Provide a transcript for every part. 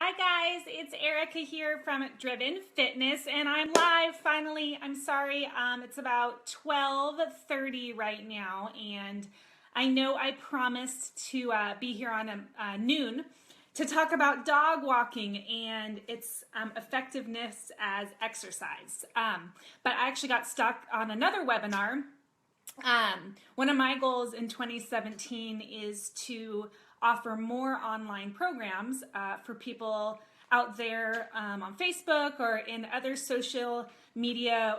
Hi guys, it's Erica here from Driven Fitness and I'm live finally. I'm sorry, it's about 12:30 right now and I know I promised to be here on noon to talk about dog walking and its effectiveness as exercise. But I actually got stuck on another webinar. One of my goals in 2017 is to offer more online programs for people out there on Facebook or in other social media,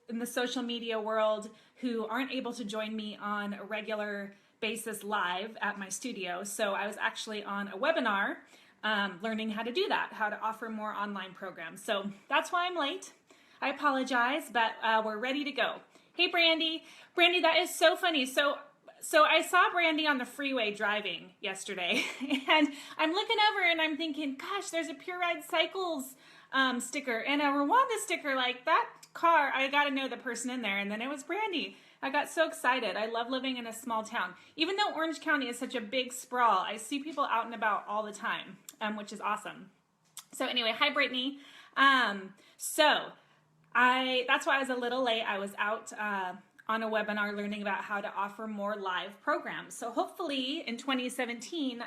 in the social media world who aren't able to join me on a regular basis live at my studio. So I was actually on a webinar learning how to do that, how to offer more online programs. So that's why I'm late. I apologize, but we're ready to go. Hey, Brandy. Brandy, that is so funny. So I saw Brandy on the freeway driving yesterday, and I'm looking over and I'm thinking, gosh, there's a Pure Ride Cycles sticker and a Rwanda sticker. Like that car, I got to know the person in there. And then it was Brandy. I got so excited. I love living in a small town. Even though Orange County is such a big sprawl, I see people out and about all the time, which is awesome. So anyway, hi, Brittany. That's why I was a little late. I was out on a webinar learning about how to offer more live programs. So hopefully in 2017,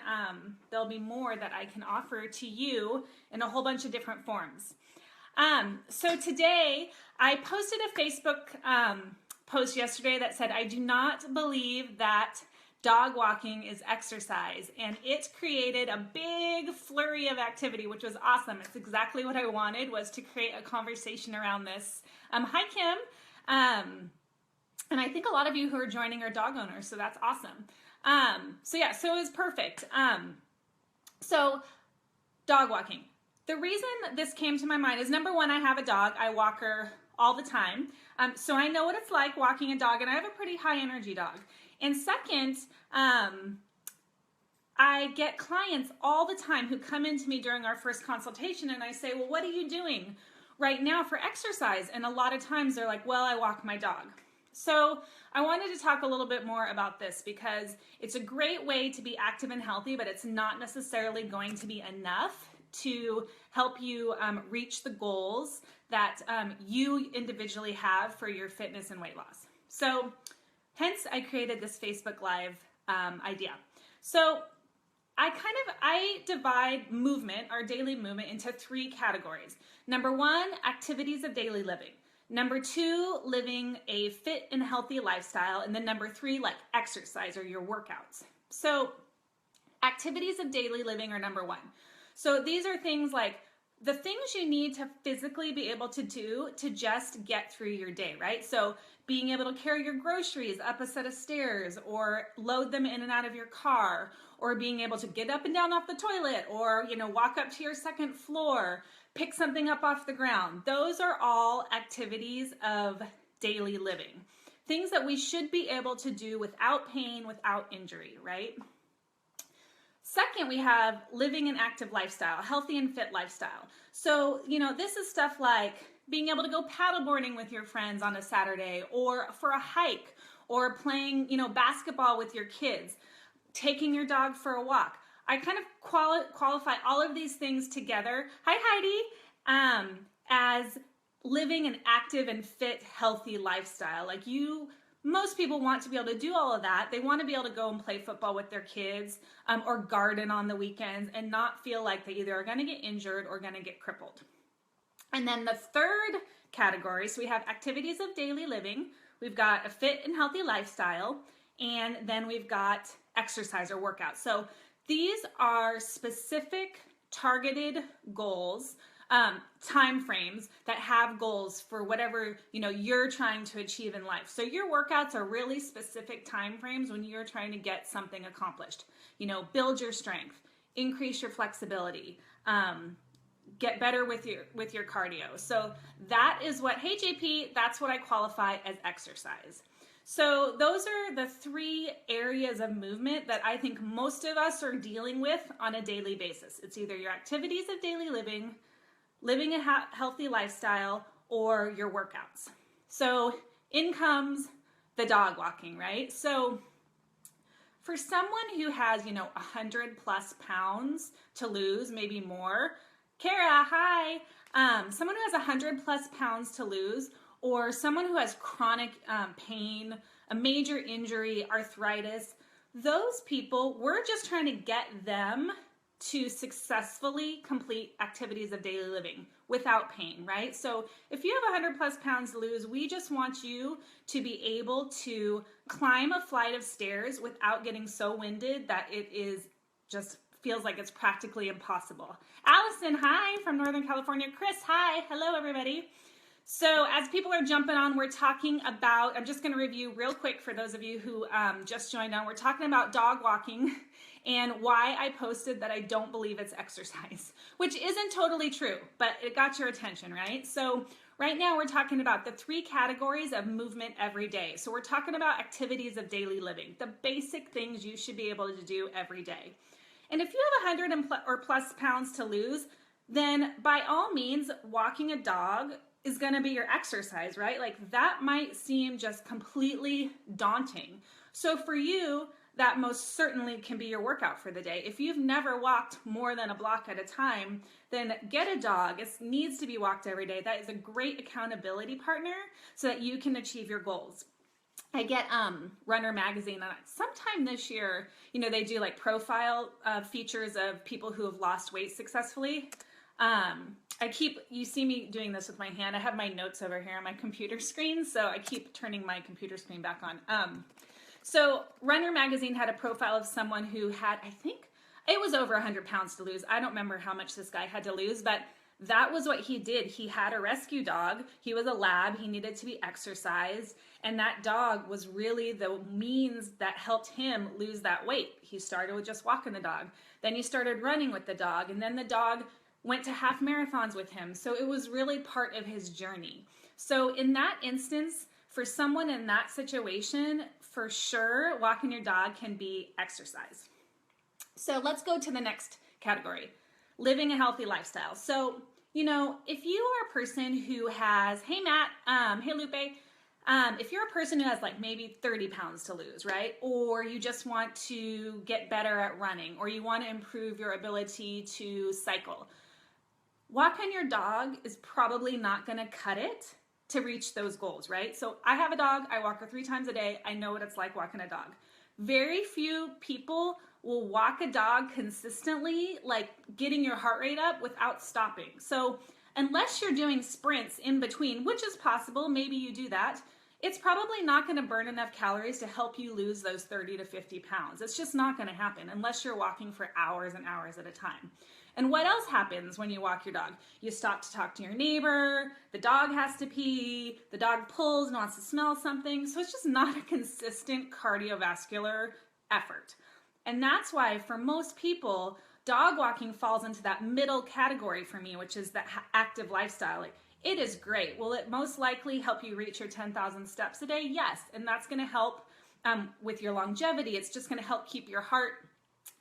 there'll be more that I can offer to you in a whole bunch of different forms. So today I posted a Facebook post yesterday that said, I do not believe that dog walking is exercise, and it created a big flurry of activity, which was awesome. It's exactly what I wanted, was to create a conversation around this. Hi, Kim. And I think a lot of you who are joining are dog owners, so that's awesome. So it was perfect. So dog walking. The reason this came to my mind is, number one, I have a dog. I walk her all the time. So I know what it's like walking a dog, and I have a pretty high energy dog. And second, I get clients all the time who come into me during our first consultation and I say, well, what are you doing right now for exercise? And a lot of times they're like, well, I walk my dog. So I wanted to talk a little bit more about this because it's a great way to be active and healthy, but it's not necessarily going to be enough to help you reach the goals that you individually have for your fitness and weight loss. So hence I created this Facebook Live idea. So I divide movement, our daily movement, into three categories. Number one, activities of daily living. Number two, living a fit and healthy lifestyle. And then number three, like exercise or your workouts. So activities of daily living are number one. So these are things like the things you need to physically be able to do to just get through your day, right? So being able to carry your groceries up a set of stairs or load them in and out of your car, or being able to get up and down off the toilet, or, walk up to your second floor, pick something up off the ground. Those are all activities of daily living. Things that we should be able to do without pain, without injury, right? Second, we have living an active lifestyle, healthy and fit lifestyle. So, this is stuff like being able to go paddleboarding with your friends on a Saturday, or for a hike, or playing, basketball with your kids, taking your dog for a walk. I kind of qualify all of these things together, hi Heidi, as living an active and fit, healthy lifestyle. Like most people want to be able to do all of that. They want to be able to go and play football with their kids or garden on the weekends and not feel like they either are going to get injured or going to get crippled. And then the third category, so we have activities of daily living, we've got a fit and healthy lifestyle, and then we've got exercise or workout. So these are specific targeted goals, time frames that have goals for whatever you're trying to achieve in life. So your workouts are really specific time frames when you're trying to get something accomplished. Build your strength, increase your flexibility, get better with your cardio. So that is what, hey JP, that's what I qualify as exercise. So those are the three areas of movement that I think most of us are dealing with on a daily basis. It's either your activities of daily living, living a healthy lifestyle, or your workouts. So in comes the dog walking, right? So For someone who has, 100 plus pounds to lose, maybe more, Kara, hi. Someone who has 100 plus pounds to lose, or someone who has chronic pain, a major injury, arthritis, those people, we're just trying to get them to successfully complete activities of daily living without pain, right? So if you have 100 plus pounds to lose, we just want you to be able to climb a flight of stairs without getting so winded that it is just feels like it's practically impossible. Allison, hi, from Northern California. Chris, hi. Hello, everybody. So as people are jumping on, we're talking about, I'm just going to review real quick for those of you who just joined on. We're talking about dog walking and why I posted that I don't believe it's exercise, which isn't totally true, but it got your attention, right? So right now we're talking about the 3 categories of movement every day. So we're talking about activities of daily living, the basic things you should be able to do every day. And if you have 100 or plus pounds to lose, then by all means, walking a dog is going to be your exercise, right? Like that might seem just completely daunting. So for you, that most certainly can be your workout for the day. If you've never walked more than a block at a time, then get a dog. It needs to be walked every day. That is a great accountability partner so that you can achieve your goals. I get Runner Magazine, and sometime this year, they do like profile features of people who have lost weight successfully. You see me doing this with my hand. I have my notes over here on my computer screen, so I keep turning my computer screen back on. So Runner Magazine had a profile of someone who had, I think it was over 100 pounds to lose. I don't remember how much this guy had to lose, but that was what he did. He had a rescue dog. He was a lab. He needed to be exercised. And that dog was really the means that helped him lose that weight. He started with just walking the dog. Then he started running with the dog. And then the dog went to half marathons with him. So it was really part of his journey. So in that instance, for someone in that situation, for sure, walking your dog can be exercise. So let's go to the next category, living a healthy lifestyle. So, if you are a person who has, hey Matt, hey Lupe, if you're a person who has like maybe 30 pounds to lose, right? Or you just want to get better at running, or you want to improve your ability to cycle, walking your dog is probably not going to cut it to reach those goals, right? So I have a dog, I walk her 3 times a day. I know what it's like walking a dog. Very few people will walk a dog consistently, like getting your heart rate up without stopping. So unless you're doing sprints in between, which is possible, maybe you do that, it's probably not going to burn enough calories to help you lose those 30 to 50 pounds. It's just not going to happen unless you're walking for hours and hours at a time. And what else happens when you walk your dog? You stop to talk to your neighbor, the dog has to pee, the dog pulls and wants to smell something. So it's just not a consistent cardiovascular effort. And that's why for most people, dog walking falls into that middle category for me, which is that active lifestyle. Like, it is great. Will it most likely help you reach your 10,000 steps a day? Yes. And that's going to help with your longevity. It's just going to help keep your heart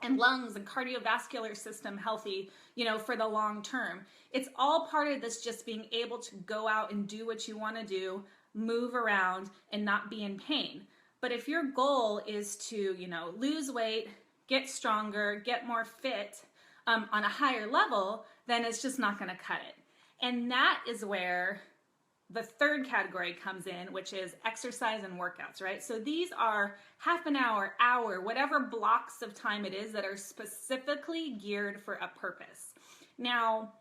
and lungs and cardiovascular system healthy, for the long term. It's all part of this just being able to go out and do what you want to do, move around, and not be in pain. But if your goal is to, lose weight, get stronger, get more fit on a higher level, then it's just not going to cut it. And that is where the third category comes in, which is exercise and workouts, right? So these are half an hour, whatever blocks of time it is that are specifically geared for a purpose. Now,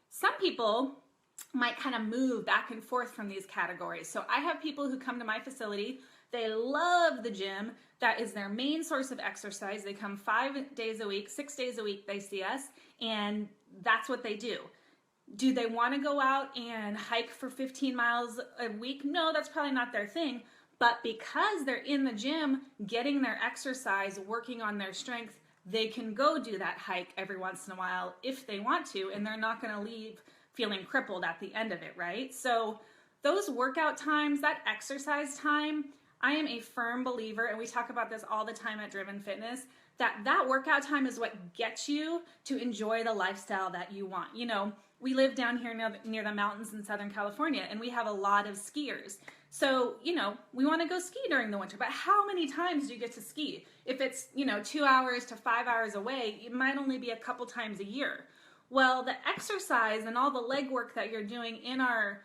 some people might kind of move back and forth from these categories. So I have people who come to my facility, they love the gym. That is their main source of exercise. They come 5 days a week, 6 days a week, they see us, and that's what they do. Do they want to go out and hike for 15 miles a week? No, that's probably not their thing. But because they're in the gym, getting their exercise, working on their strength, they can go do that hike every once in a while if they want to, and they're not going to leave feeling crippled at the end of it, right? So those workout times, that exercise time, I am a firm believer, and we talk about this all the time at Driven Fitness, that workout time is what gets you to enjoy the lifestyle that you want. We live down here near the mountains in Southern California, and we have a lot of skiers. So, we want to go ski during the winter, but how many times do you get to ski? If it's, 2 hours to 5 hours away, it might only be a couple times a year. Well, the exercise and all the leg work that you're doing in our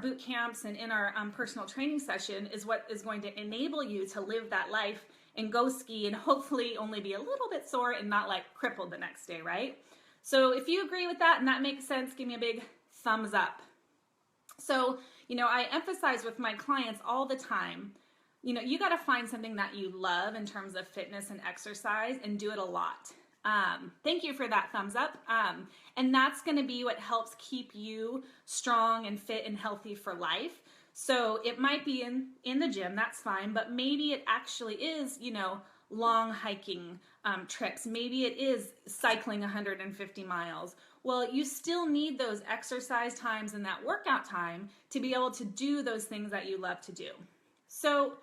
boot camps and in our personal training session is what is going to enable you to live that life and go ski and hopefully only be a little bit sore and not like crippled the next day, right? So if you agree with that and that makes sense, give me a big thumbs up. So, I emphasize with my clients all the time, you got to find something that you love in terms of fitness and exercise and do it a lot. Thank you for that thumbs up. And that's going to be what helps keep you strong and fit and healthy for life. So it might be in the gym, that's fine, but maybe it actually is, long hiking trips. Maybe it is cycling 150 miles. Well, you still need those exercise times and that workout time to be able to do those things that you love to do. So,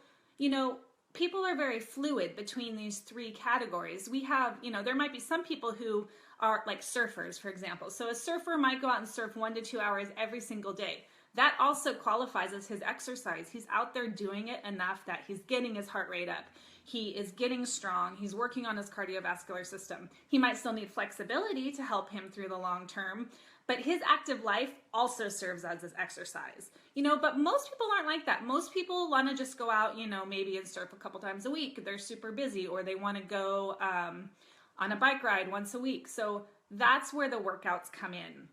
people are very fluid between these three categories. We have, there might be some people who are like surfers, for example. So a surfer might go out and surf 1 to 2 hours every single day. That also qualifies as his exercise. He's out there doing it enough that he's getting his heart rate up. He is getting strong. He's working on his cardiovascular system. He might still need flexibility to help him through the long term, but his active life also serves as his exercise. But most people aren't like that. Most people want to just go out, maybe and surf a couple times a week. They're super busy, or they want to go on a bike ride once a week. So that's where the workouts come in.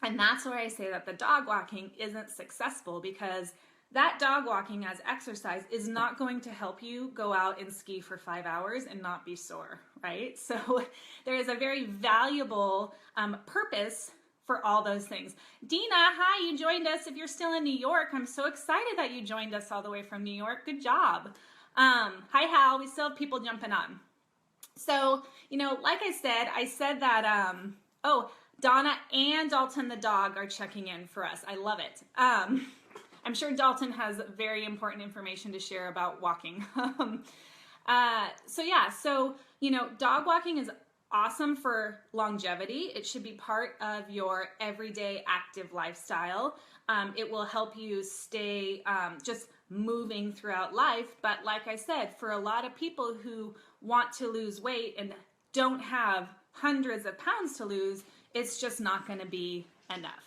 And that's where I say that the dog walking isn't successful, because that dog walking as exercise is not going to help you go out and ski for 5 hours and not be sore, right? So there is a very valuable purpose for all those things. Dina, hi, you joined us. If you're still in New York, I'm so excited that you joined us all the way from New York. Good job. Hi, Hal. We still have people jumping on. So, like I said that, Donna and Dalton the dog are checking in for us. I love it. I'm sure Dalton has very important information to share about walking. So dog walking is awesome for longevity. It should be part of your everyday active lifestyle. It will help you stay just moving throughout life. But like I said, for a lot of people who want to lose weight and don't have hundreds of pounds to lose, it's just not going to be enough.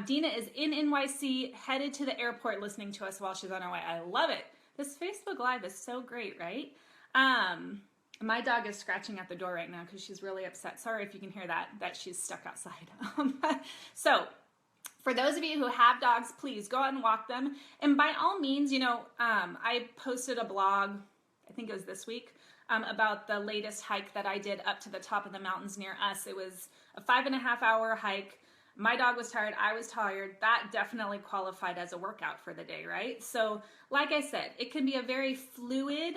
Dina is in NYC, headed to the airport, listening to us while she's on her way. I love it. This Facebook Live is so great, right? My dog is scratching at the door right now because she's really upset. Sorry if you can hear that she's stuck outside. So for those of you who have dogs, please go out and walk them. And by all means, I posted a blog, I think it was this week, about the latest hike that I did up to the top of the mountains near us. It was a 5.5 hour hike. My dog was tired. I was tired. That definitely qualified as a workout for the day, right? So like I said, it can be a very fluid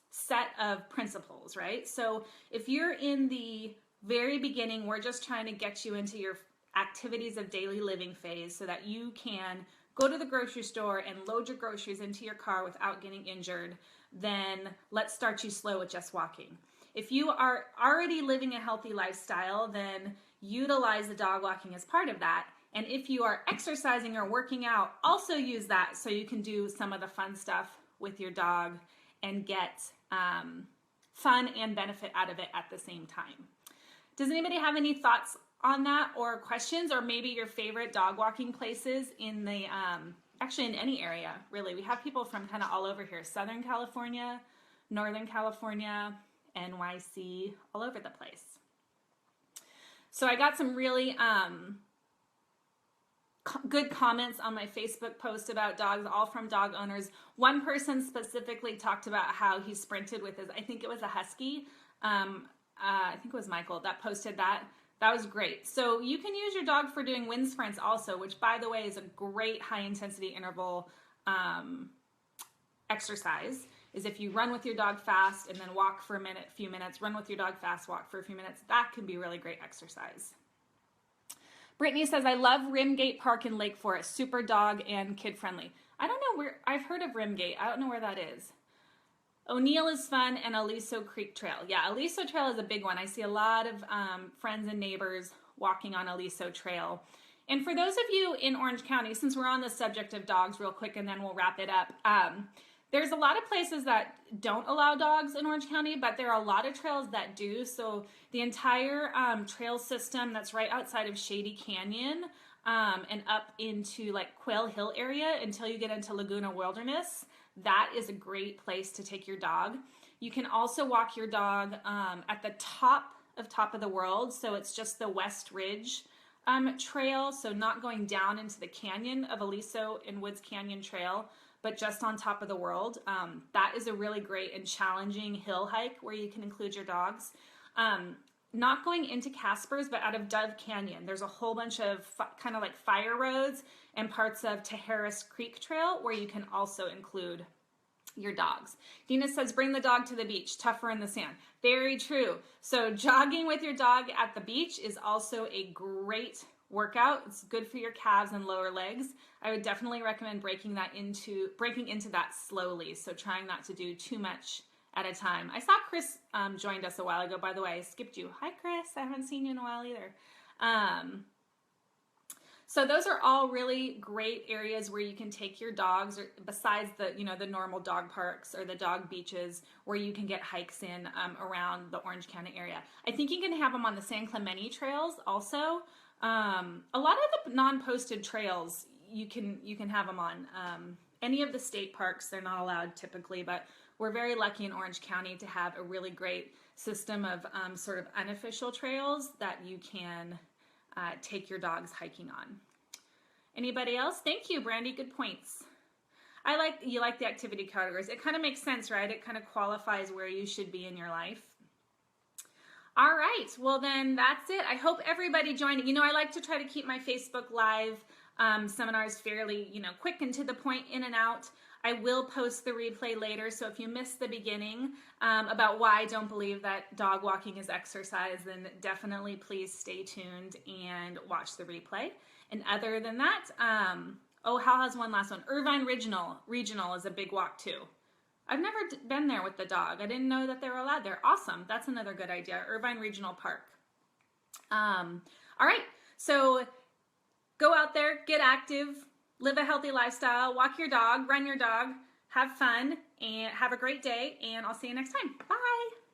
set of principles, right? So if you're in the very beginning, we're just trying to get you into your activities of daily living phase so that you can go to the grocery store and load your groceries into your car without getting injured, then let's start you slow with just walking. If you are already living a healthy lifestyle, then utilize the dog walking as part of that. And if you are exercising or working out, also use that so you can do some of the fun stuff with your dog and get fun and benefit out of it at the same time. Does anybody have any thoughts on that or questions, or maybe your favorite dog walking places in the, actually in any area, really? We have people from kind of all over here, Southern California, Northern California, NYC, all over the place. So I got some really good comments on my Facebook post about dogs, all from dog owners. One person specifically talked about how he sprinted with his, I think it was a husky. I think it was Michael that posted that. That was great. So you can use your dog for doing wind sprints also, which by the way is a great high intensity interval exercise. Is if you run with your dog fast and then walk for a few minutes, run with your dog fast, walk for a few minutes. That can be really great exercise. Brittany says, I love Rimgate Park in Lake Forest, super dog and kid friendly. I don't know where, I've heard of Rimgate. I don't know where that is. O'Neill is fun, and Aliso Creek Trail. Yeah, Aliso Trail is a big one. I see a lot of friends and neighbors walking on Aliso Trail. And for those of you in Orange County, since we're on the subject of dogs real quick and then we'll wrap it up, there's a lot of places that don't allow dogs in Orange County, but there are a lot of trails that do. So the entire trail system that's right outside of Shady Canyon and up into like Quail Hill area until you get into Laguna Wilderness, that is a great place to take your dog. You can also walk your dog at the top of the world. So it's just the West Ridge trail. So not going down into the canyon of Aliso and Woods Canyon Trail, but just on top of the world. That is a really great and challenging hill hike where you can include your dogs. Not going into Casper's, but out of Dove Canyon. There's a whole bunch of kind of like fire roads and parts of Tejeras Creek Trail where you can also include your dogs. Dina says, bring the dog to the beach, tougher in the sand. Very true. So jogging with your dog at the beach is also a great workout. It's good for your calves and lower legs. I would definitely recommend breaking into that slowly. So trying not to do too much at a time. I saw Chris joined us a while ago, by the way. I skipped you. Hi, Chris. I haven't seen you in a while either. So those are all really great areas where you can take your dogs, or besides the, the normal dog parks or the dog beaches, where you can get hikes in around the Orange County area. I think you can have them on the San Clemente trails also. A lot of the non-posted trails you can have them on. Any of the state parks, they're not allowed typically, but we're very lucky in Orange County to have a really great system of sort of unofficial trails that you can take your dogs hiking on. Anybody else? Thank you, Brandy. Good points. You like the activity categories. It kind of makes sense, right? It kind of qualifies where you should be in your life. All right, well then that's it. I hope everybody joined. I like to try to keep my Facebook Live seminars fairly, quick and to the point, in and out. I will post the replay later, so if you missed the beginning about why I don't believe that dog walking is exercise, then definitely please stay tuned and watch the replay. And other than that, Hal has one last one. Irvine Regional is a big walk too. I've never been there with the dog. I didn't know that they were allowed there. Awesome. That's another good idea. Irvine Regional Park. All right. So go out there, get active, live a healthy lifestyle, walk your dog, run your dog, have fun, and have a great day. And I'll see you next time. Bye.